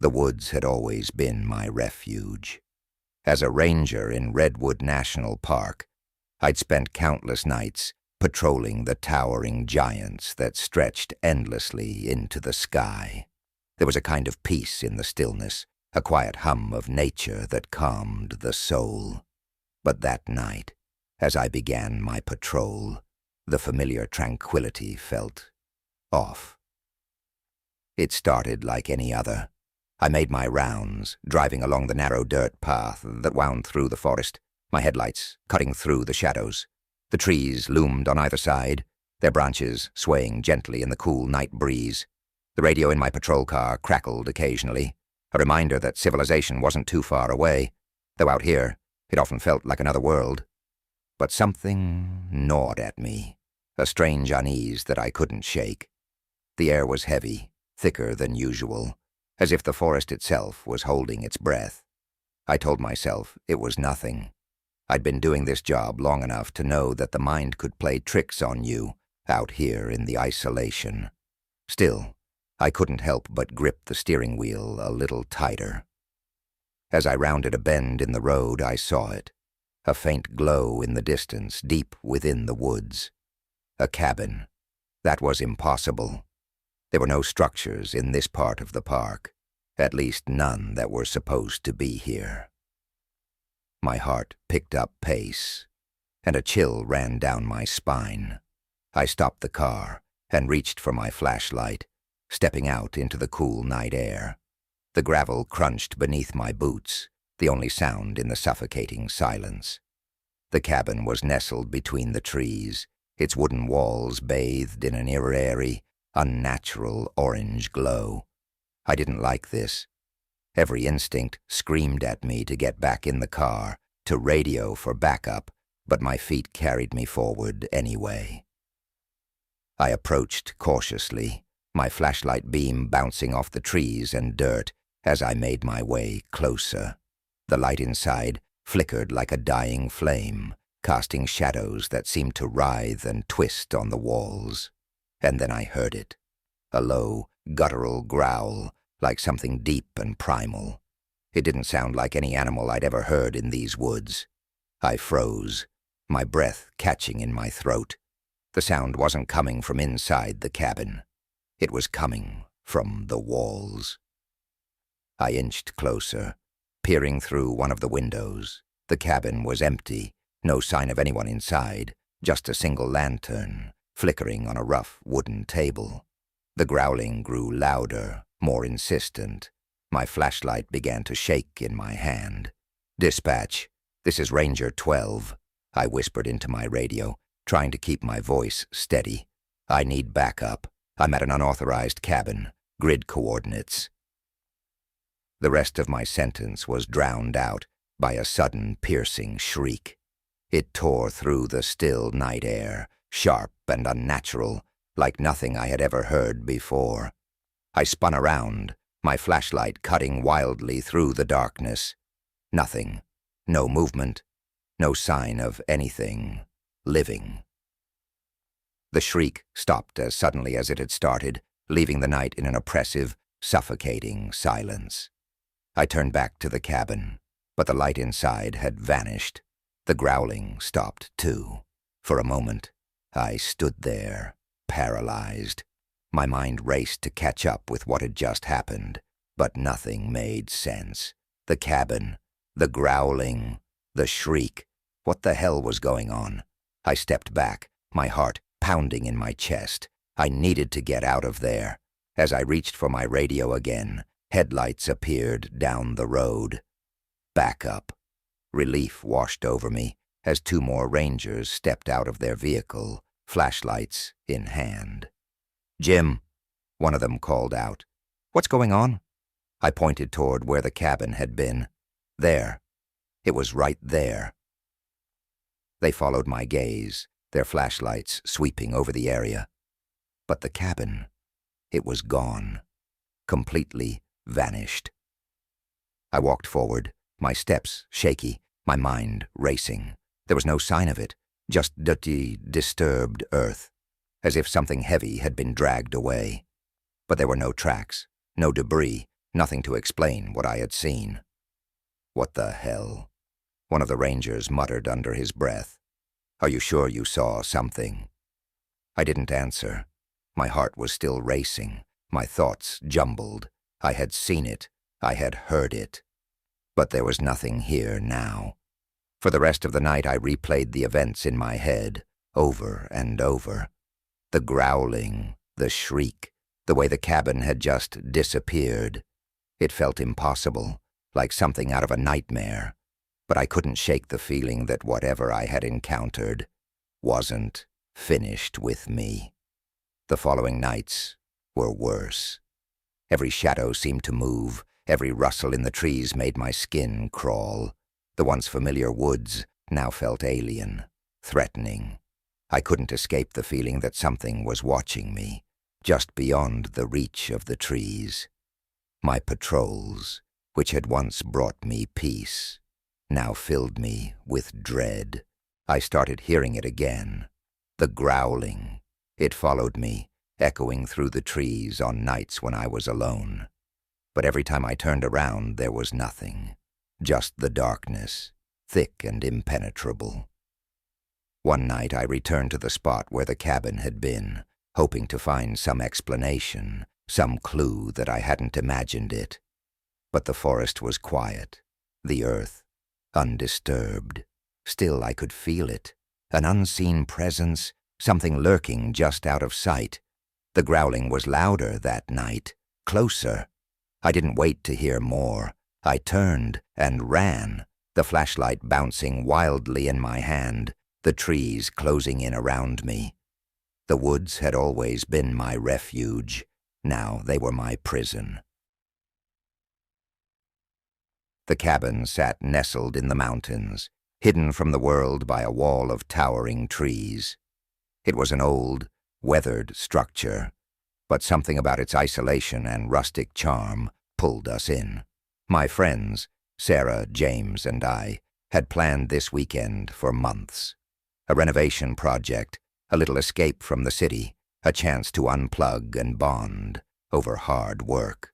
The woods had always been my refuge. As a ranger in Redwood National Park, I'd spent countless nights patrolling the towering giants that stretched endlessly into the sky. There was a kind of peace in the stillness, a quiet hum of nature that calmed the soul. But that night, as I began my patrol, the familiar tranquility felt off. It started like any other. I made my rounds, driving along the narrow dirt path that wound through the forest, my headlights cutting through the shadows. The trees loomed on either side, their branches swaying gently in the cool night breeze. The radio in my patrol car crackled occasionally, a reminder that civilization wasn't too far away, though out here it often felt like another world. But something gnawed at me, a strange unease that I couldn't shake. The air was heavy, thicker than usual, as if the forest itself was holding its breath. I told myself it was nothing. I'd been doing this job long enough to know that the mind could play tricks on you out here in the isolation. Still, I couldn't help but grip the steering wheel a little tighter. As I rounded a bend in the road, I saw it, a faint glow in the distance deep within the woods. A cabin. That was impossible. There were no structures in this part of the park, at least none that were supposed to be here. My heart picked up pace, and a chill ran down my spine. I stopped the car and reached for my flashlight, stepping out into the cool night air. The gravel crunched beneath my boots, the only sound in the suffocating silence. The cabin was nestled between the trees, its wooden walls bathed in an eerie, unnatural orange glow. I didn't like this. Every instinct screamed at me to get back in the car, to radio for backup, but my feet carried me forward anyway. I approached cautiously, my flashlight beam bouncing off the trees and dirt as I made my way closer. The light inside flickered like a dying flame, casting shadows that seemed to writhe and twist on the walls. And then I heard it, a low, guttural growl, like something deep and primal. It didn't sound like any animal I'd ever heard in these woods. I froze, my breath catching in my throat. The sound wasn't coming from inside the cabin. It was coming from the walls. I inched closer, peering through one of the windows. The cabin was empty, no sign of anyone inside, just a single lantern, flickering on a rough wooden table. The growling grew louder, more insistent. My flashlight began to shake in my hand. "Dispatch, this is Ranger 12, I whispered into my radio, trying to keep my voice steady. I need backup. I'm at an unauthorized cabin. Grid coordinates." The rest of my sentence was drowned out by a sudden piercing shriek. It tore through the still night air, sharp and unnatural, like nothing I had ever heard before. I spun around, my flashlight cutting wildly through the darkness. Nothing. No movement. No sign of anything living. The shriek stopped as suddenly as it had started, leaving the night in an oppressive, suffocating silence. I turned back to the cabin, but the light inside had vanished. The growling stopped too. For a moment, I stood there, paralyzed. My mind raced to catch up with what had just happened, but nothing made sense. The cabin, the growling, the shriek. What the hell was going on? I stepped back, my heart pounding in my chest. I needed to get out of there. As I reached for my radio again, headlights appeared down the road. Backup. Relief washed over me as two more rangers stepped out of their vehicle, flashlights in hand. "Jim," one of them called out. "What's going on?" I pointed toward where the cabin had been. There. It was right there. They followed my gaze, their flashlights sweeping over the area. But the cabin, it was gone. Completely vanished. I walked forward, my steps shaky, my mind racing. There was no sign of it, just dirty, disturbed earth, as if something heavy had been dragged away. But there were no tracks, no debris, nothing to explain what I had seen. "What the hell?" one of the rangers muttered under his breath. "Are you sure you saw something?" I didn't answer. My heart was still racing, my thoughts jumbled. I had seen it, I had heard it. But there was nothing here now. For the rest of the night I replayed the events in my head, over and over. The growling, the shriek, the way the cabin had just disappeared. It felt impossible, like something out of a nightmare. But I couldn't shake the feeling that whatever I had encountered wasn't finished with me. The following nights were worse. Every shadow seemed to move, every rustle in the trees made my skin crawl. The once familiar woods now felt alien, threatening. I couldn't escape the feeling that something was watching me, just beyond the reach of the trees. My patrols, which had once brought me peace, now filled me with dread. I started hearing it again. The growling. It followed me, echoing through the trees on nights when I was alone. But every time I turned around, there was nothing. Just the darkness, thick and impenetrable. One night I returned to the spot where the cabin had been, hoping to find some explanation, some clue that I hadn't imagined it. But the forest was quiet, the earth undisturbed. Still I could feel it, an unseen presence, something lurking just out of sight. The growling was louder that night, closer. I didn't wait to hear more. I turned and ran, the flashlight bouncing wildly in my hand, the trees closing in around me. The woods had always been my refuge. Now they were my prison. The cabin sat nestled in the mountains, hidden from the world by a wall of towering trees. It was an old, weathered structure, but something about its isolation and rustic charm pulled us in. My friends, Sarah, James, and I, had planned this weekend for months. A renovation project, a little escape from the city, a chance to unplug and bond over hard work.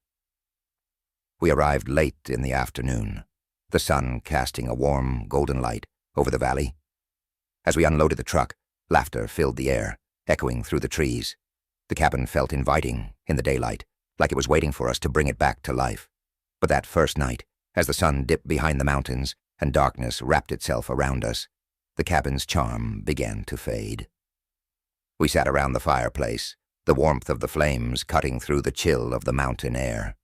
We arrived late in the afternoon, the sun casting a warm, golden light over the valley. As we unloaded the truck, laughter filled the air, echoing through the trees. The cabin felt inviting in the daylight, like it was waiting for us to bring it back to life. But that first night, as the sun dipped behind the mountains and darkness wrapped itself around us, the cabin's charm began to fade. We sat around the fireplace, the warmth of the flames cutting through the chill of the mountain air.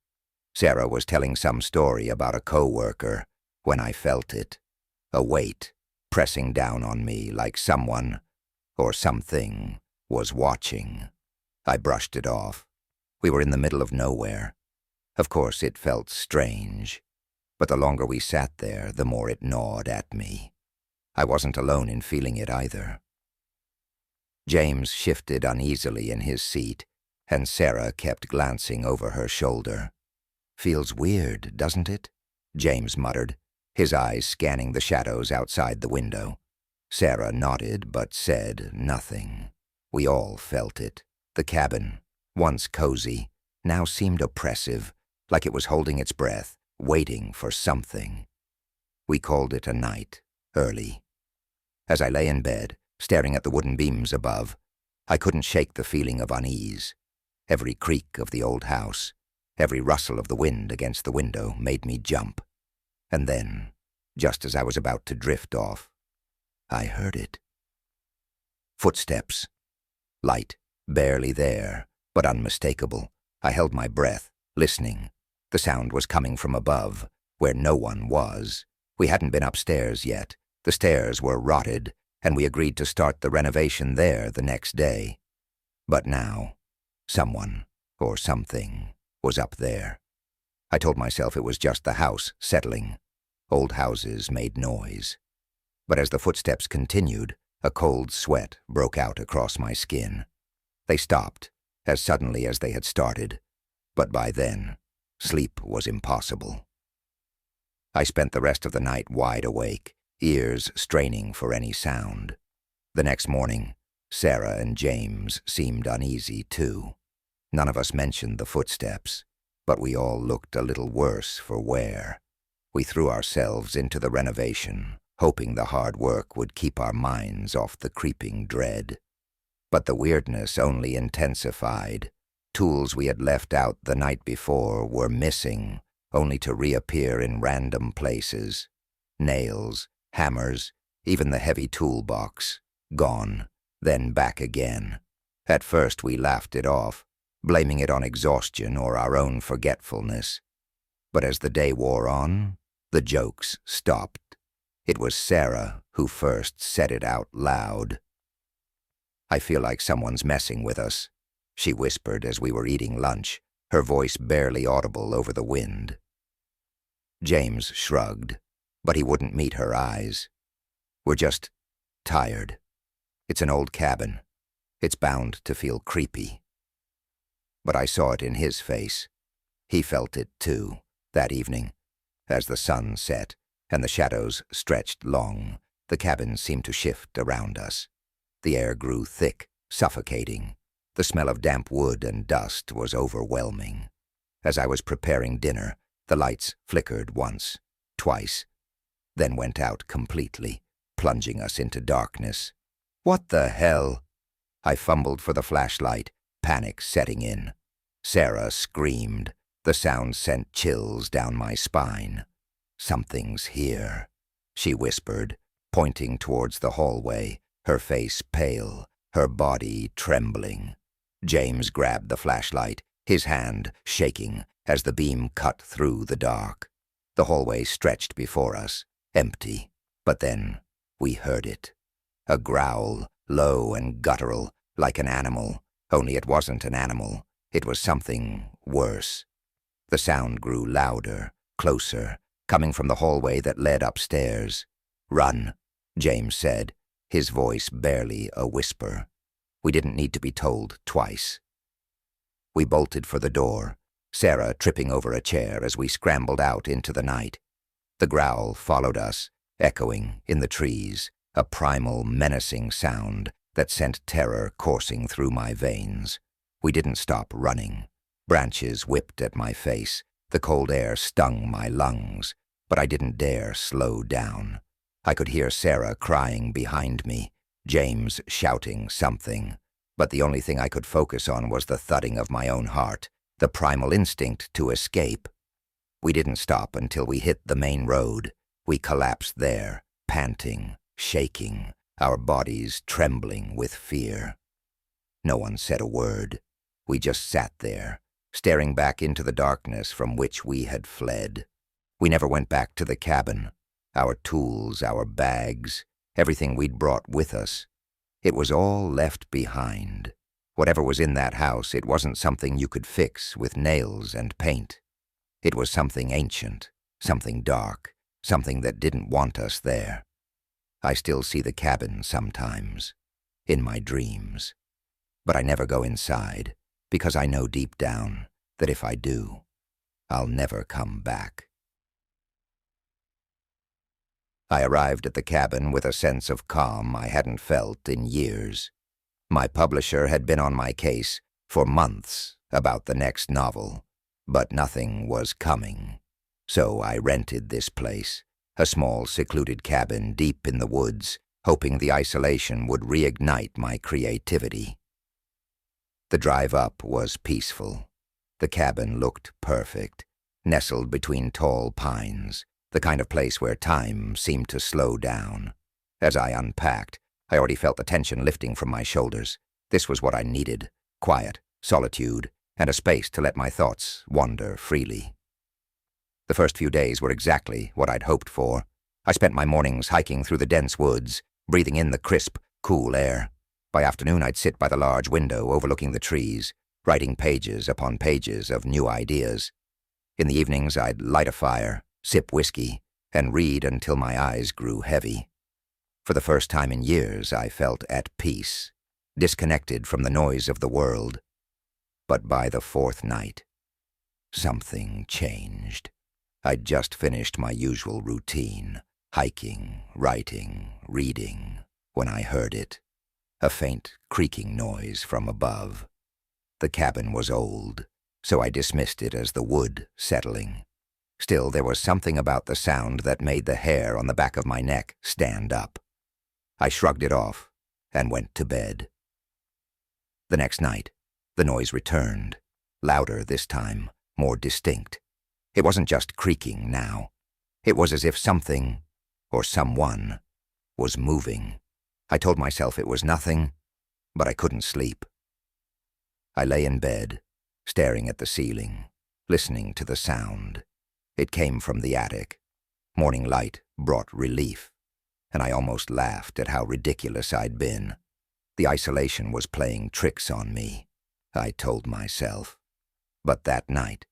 Sarah was telling some story about a co-worker when I felt it, a weight pressing down on me like someone or something was watching. I brushed it off. We were in the middle of nowhere. Of course, it felt strange, but the longer we sat there, the more it gnawed at me. I wasn't alone in feeling it either. James shifted uneasily in his seat, and Sarah kept glancing over her shoulder. "Feels weird, doesn't it?" James muttered, his eyes scanning the shadows outside the window. Sarah nodded but said nothing. We all felt it. The cabin, once cozy, now seemed oppressive, like it was holding its breath, waiting for something. We called it a night, early. As I lay in bed, staring at the wooden beams above, I couldn't shake the feeling of unease. Every creak of the old house, every rustle of the wind against the window made me jump. And then, just as I was about to drift off, I heard it. Footsteps. Light, barely there, but unmistakable. I held my breath, listening. The sound was coming from above, where no one was. We hadn't been upstairs yet. The stairs were rotted, and we agreed to start the renovation there the next day. But now, someone, or something, was up there. I told myself it was just the house settling. Old houses made noise. But as the footsteps continued, a cold sweat broke out across my skin. They stopped, as suddenly as they had started, but by then, sleep was impossible. I spent the rest of the night wide awake, ears straining for any sound. The next morning, Sarah and James seemed uneasy too. None of us mentioned the footsteps, but we all looked a little worse for wear. We threw ourselves into the renovation, hoping the hard work would keep our minds off the creeping dread. But the weirdness only intensified. Tools we had left out the night before were missing, only to reappear in random places. Nails, hammers, even the heavy toolbox, gone, then back again. At first we laughed it off, blaming it on exhaustion or our own forgetfulness. But as the day wore on, the jokes stopped. It was Sarah who first said it out loud. "I feel like someone's messing with us," she whispered as we were eating lunch, her voice barely audible over the wind. James shrugged, but he wouldn't meet her eyes. "We're just tired. It's an old cabin. It's bound to feel creepy." But I saw it in his face. He felt it too, that evening. As the sun set and the shadows stretched long, the cabin seemed to shift around us. The air grew thick, suffocating. The smell of damp wood and dust was overwhelming. As I was preparing dinner, the lights flickered once, twice, then went out completely, plunging us into darkness. "What the hell?" I fumbled for the flashlight, panic setting in. Sarah screamed. The sound sent chills down my spine. "Something's here," she whispered, pointing towards the hallway, her face pale, her body trembling. James grabbed the flashlight, his hand shaking as the beam cut through the dark. The hallway stretched before us, empty, but then we heard it. A growl, low and guttural, like an animal, only it wasn't an animal. It was something worse. The sound grew louder, closer, coming from the hallway that led upstairs. "Run," James said, his voice barely a whisper. We didn't need to be told twice. We bolted for the door, Sarah tripping over a chair as we scrambled out into the night. The growl followed us, echoing in the trees, a primal, menacing sound that sent terror coursing through my veins. We didn't stop running. Branches whipped at my face, the cold air stung my lungs, but I didn't dare slow down. I could hear Sarah crying behind me, James shouting something, but the only thing I could focus on was the thudding of my own heart, the primal instinct to escape. We didn't stop until we hit the main road. We collapsed there, panting, shaking, our bodies trembling with fear. No one said a word. We just sat there, staring back into the darkness from which we had fled. We never went back to the cabin. Our tools, our bags, everything we'd brought with us. It was all left behind. Whatever was in that house, it wasn't something you could fix with nails and paint. It was something ancient, something dark, something that didn't want us there. I still see the cabin sometimes, in my dreams. But I never go inside, because I know deep down that if I do, I'll never come back. I arrived at the cabin with a sense of calm I hadn't felt in years. My publisher had been on my case for months about the next novel, but nothing was coming. So I rented this place, a small secluded cabin deep in the woods, hoping the isolation would reignite my creativity. The drive up was peaceful. The cabin looked perfect, nestled between tall pines, the kind of place where time seemed to slow down. As I unpacked, I already felt the tension lifting from my shoulders. This was what I needed: quiet, solitude, and a space to let my thoughts wander freely. The first few days were exactly what I'd hoped for. I spent my mornings hiking through the dense woods, breathing in the crisp, cool air. By afternoon, I'd sit by the large window overlooking the trees, writing pages upon pages of new ideas. In the evenings, I'd light a fire, sip whiskey, and read until my eyes grew heavy. For the first time in years, I felt at peace, disconnected from the noise of the world. But by the fourth night, something changed. I'd just finished my usual routine, hiking, writing, reading, when I heard it. A faint creaking noise from above. The cabin was old, so I dismissed it as the wood settling. Still, there was something about the sound that made the hair on the back of my neck stand up. I shrugged it off and went to bed. The next night, the noise returned, louder this time, more distinct. It wasn't just creaking now. It was as if something, or someone, was moving. I told myself it was nothing, but I couldn't sleep. I lay in bed, staring at the ceiling, listening to the sound. It came from the attic. Morning light brought relief, and I almost laughed at how ridiculous I'd been. The isolation was playing tricks on me, I told myself. But that night,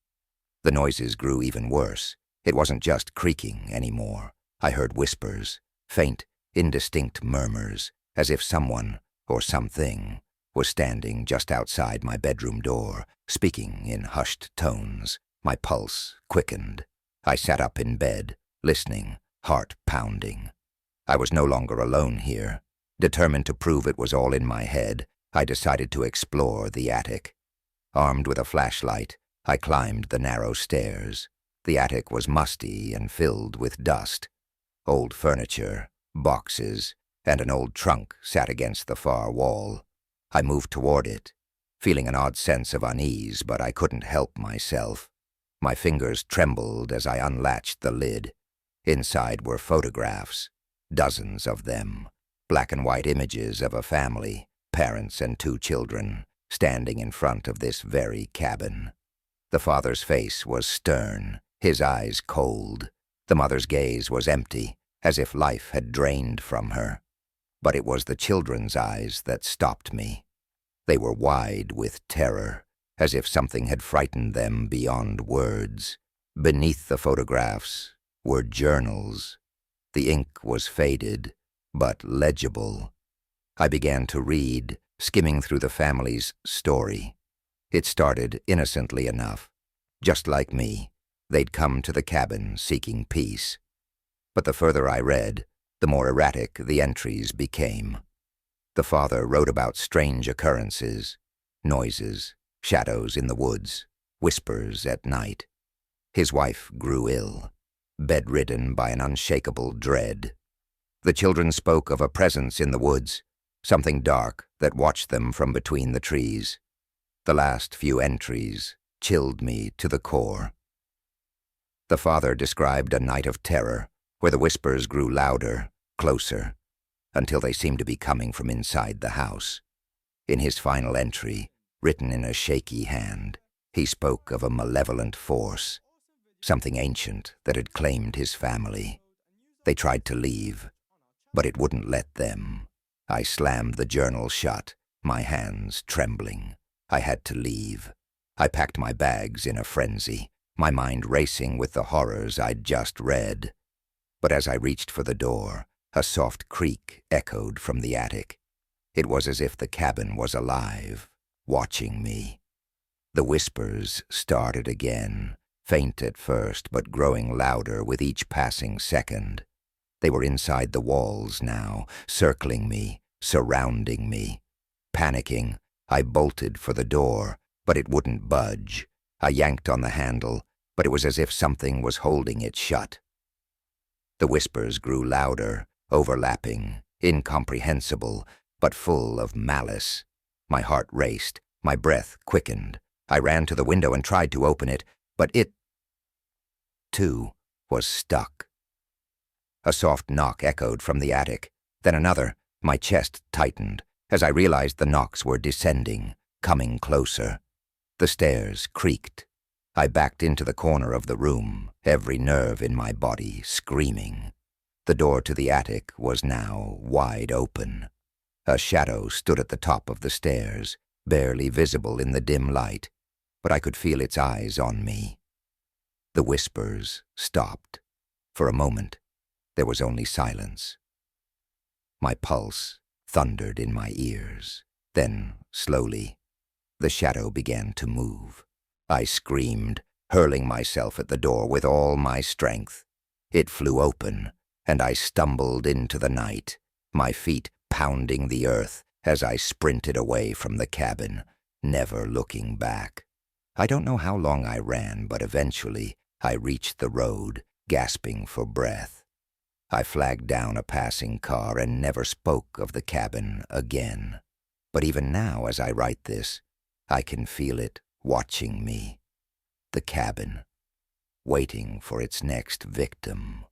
the noises grew even worse. It wasn't just creaking anymore. I heard whispers, faint, indistinct murmurs, as if someone, or something, was standing just outside my bedroom door, speaking in hushed tones. My pulse quickened. I sat up in bed, listening, heart pounding. I was no longer alone here. Determined to prove it was all in my head, I decided to explore the attic. Armed with a flashlight, I climbed the narrow stairs. The attic was musty and filled with dust. Old furniture, boxes, and an old trunk sat against the far wall. I moved toward it, feeling an odd sense of unease, but I couldn't help myself. My fingers trembled as I unlatched the lid. Inside were photographs, dozens of them, black and white images of a family, parents and 2 children, standing in front of this very cabin. The father's face was stern, his eyes cold. The mother's gaze was empty, as if life had drained from her. But it was the children's eyes that stopped me. They were wide with terror, as if something had frightened them beyond words. Beneath the photographs were journals. The ink was faded, but legible. I began to read, skimming through the family's story. It started innocently enough. Just like me, they'd come to the cabin seeking peace. But the further I read, the more erratic the entries became. The father wrote about strange occurrences, noises, shadows in the woods, whispers at night. His wife grew ill, bedridden by an unshakable dread. The children spoke of a presence in the woods, something dark that watched them from between the trees. The last few entries chilled me to the core. The father described a night of terror, where the whispers grew louder, closer, until they seemed to be coming from inside the house. In his final entry, written in a shaky hand, he spoke of a malevolent force, something ancient that had claimed his family. They tried to leave, but it wouldn't let them. I slammed the journal shut, my hands trembling. I had to leave. I packed my bags in a frenzy, my mind racing with the horrors I'd just read. But as I reached for the door, a soft creak echoed from the attic. It was as if the cabin was alive, watching me. The whispers started again, faint at first but growing louder with each passing second. They were inside the walls now, circling me, surrounding me. Panicking, I bolted for the door, but it wouldn't budge. I yanked on the handle, but it was as if something was holding it shut. The whispers grew louder, overlapping, incomprehensible, but full of malice. My heart raced, my breath quickened. I ran to the window and tried to open it, but it, too, was stuck. A soft knock echoed from the attic, then another. My chest tightened as I realized the knocks were descending, coming closer. The stairs creaked. I backed into the corner of the room, every nerve in my body screaming. The door to the attic was now wide open. A shadow stood at the top of the stairs, barely visible in the dim light, but I could feel its eyes on me. The whispers stopped. For a moment, there was only silence. My pulse thundered in my ears. Then, slowly, the shadow began to move. I screamed, hurling myself at the door with all my strength. It flew open, and I stumbled into the night, my feet pounding the earth as I sprinted away from the cabin, never looking back. I don't know how long I ran, but eventually I reached the road, gasping for breath. I flagged down a passing car and never spoke of the cabin again. But even now, as I write this, I can feel it watching me. The cabin, waiting for its next victim.